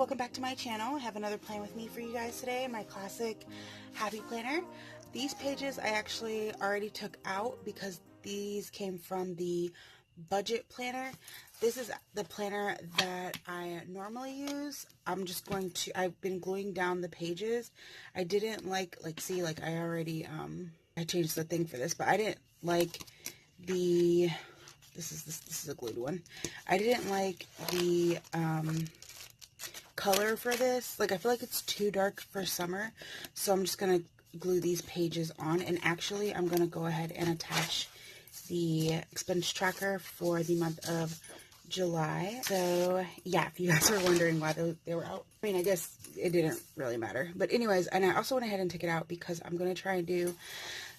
welcome back to my channel. I have another plan with me for you guys today, my classic happy planner. These pages I actually already took out because these came from the budget planner. This is the planner that I normally use. I've been gluing down the pages. I didn't like see, like I already, I changed the thing for this, but I didn't like the, this is a glued one. I didn't like the, color for this. Like, I feel like it's too dark for summer, so I'm just gonna glue these pages on. And actually, I'm gonna go ahead and attach the expense tracker for the month of July. So yeah, if you guys were wondering why they were out, I mean, I guess it didn't really matter. But anyways, and I also went ahead and took it out because I'm gonna try and do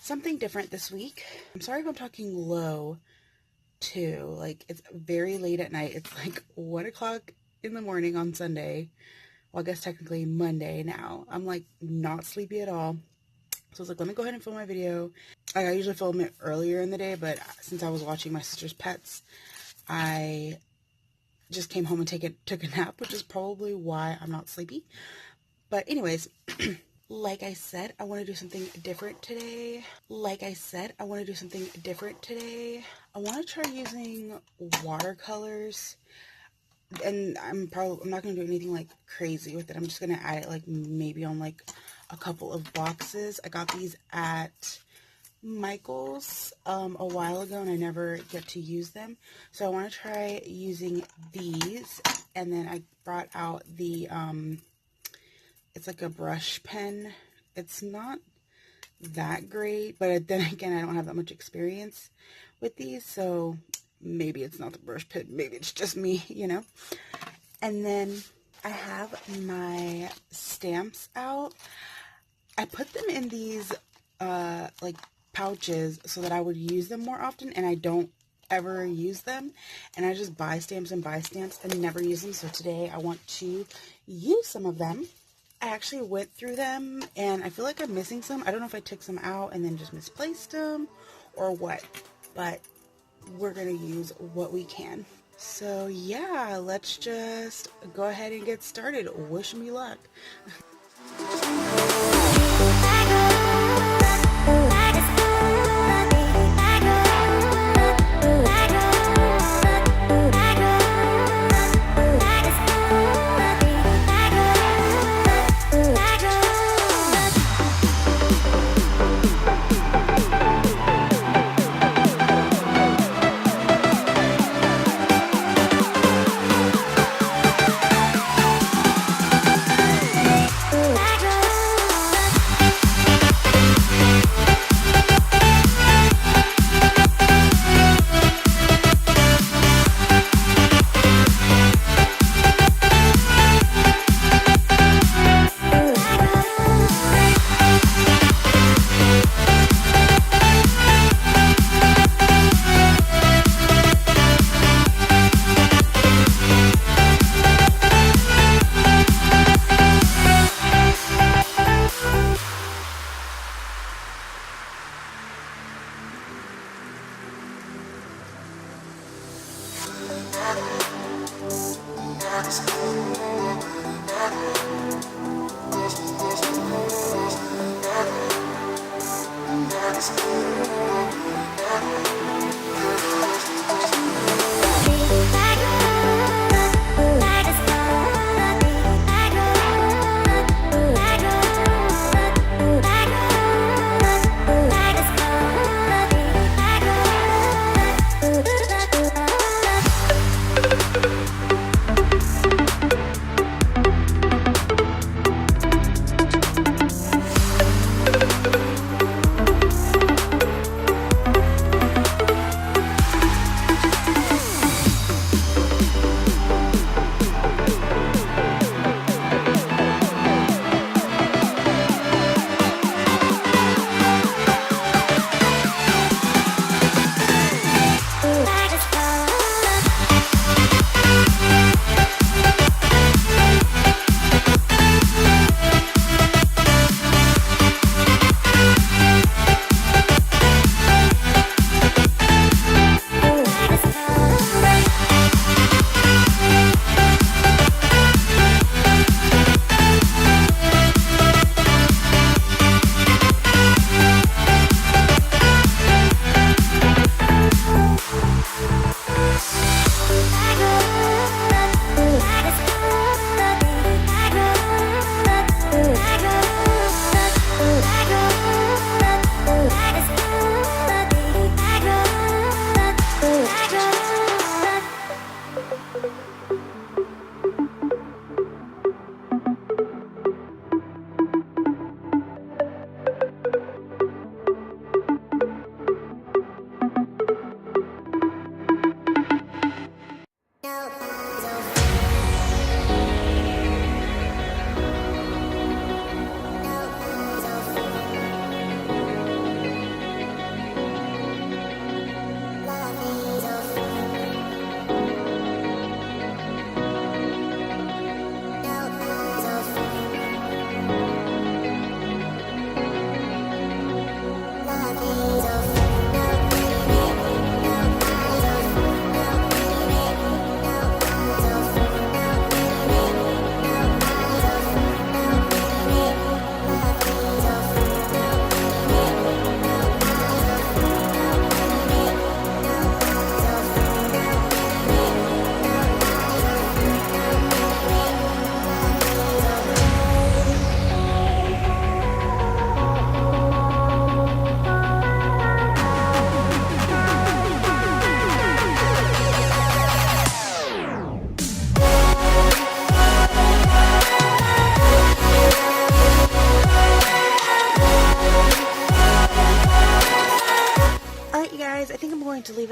something different this week. I'm sorry if I'm talking low too. Like, it's very late at night. It's like 1 o'clock in the morning on Sunday. Well, I guess technically Monday now. I'm like not sleepy at all. So I was like, let me go ahead and film my video. Like, I usually film it earlier in the day, but since I was watching my sister's pets, I just came home and took a nap, which is probably why I'm not sleepy. But anyways, like I said, I want to do something different today. I want to try using watercolors. And I'm not going to do anything like crazy with it. I'm just going to add it like maybe on like a couple of boxes. I got these at Michael's a while ago and I never get to use them. So I want to try using these. And then I brought out the, it's like a brush pen. It's not that great, but then again, I don't have that much experience with these. So maybe it's not the brush pen, maybe it's just me, you know. And then I have my stamps out. I put them in these like pouches so that I would use them more often, and I don't ever use them, and I just buy stamps and never use them. So today I want to use some of them. I actually went through them and I feel like I'm missing some. I don't know if I took some out and then just misplaced them or what, but we're gonna use what we can. So yeah, let's just go ahead and get started. Wish me luck.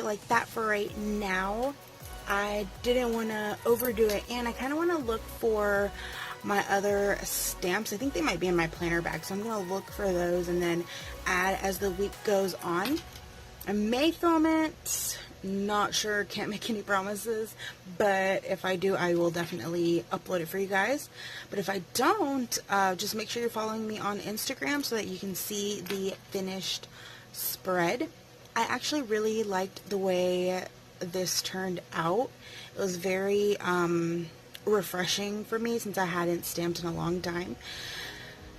it like that for right now. I didn't want to overdo it, and I kind of want to look for my other stamps. I think they might be in my planner bag, so I'm going to look for those and then add as the week goes on. I may film it, not sure, can't make any promises, but if I do, I will definitely upload it for you guys. But if I don't, just make sure you're following me on Instagram so that you can see the finished spread. I actually really liked the way this turned out. It was very refreshing for me since I hadn't stamped in a long time.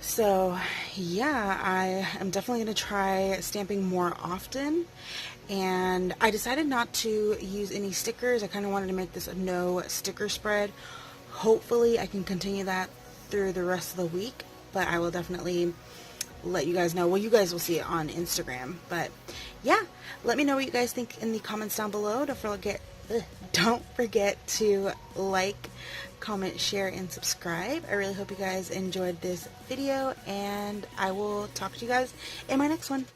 So yeah, I am definitely going to try stamping more often, and I decided not to use any stickers. I kind of wanted to make this a no sticker spread. Hopefully I can continue that through the rest of the week, but I will definitely let you guys know. Well, you guys will see it on Instagram, but yeah, let me know what you guys think in the comments down below. Don't forget to like, comment, share, and subscribe. I really hope you guys enjoyed this video, and I will talk to you guys in my next one.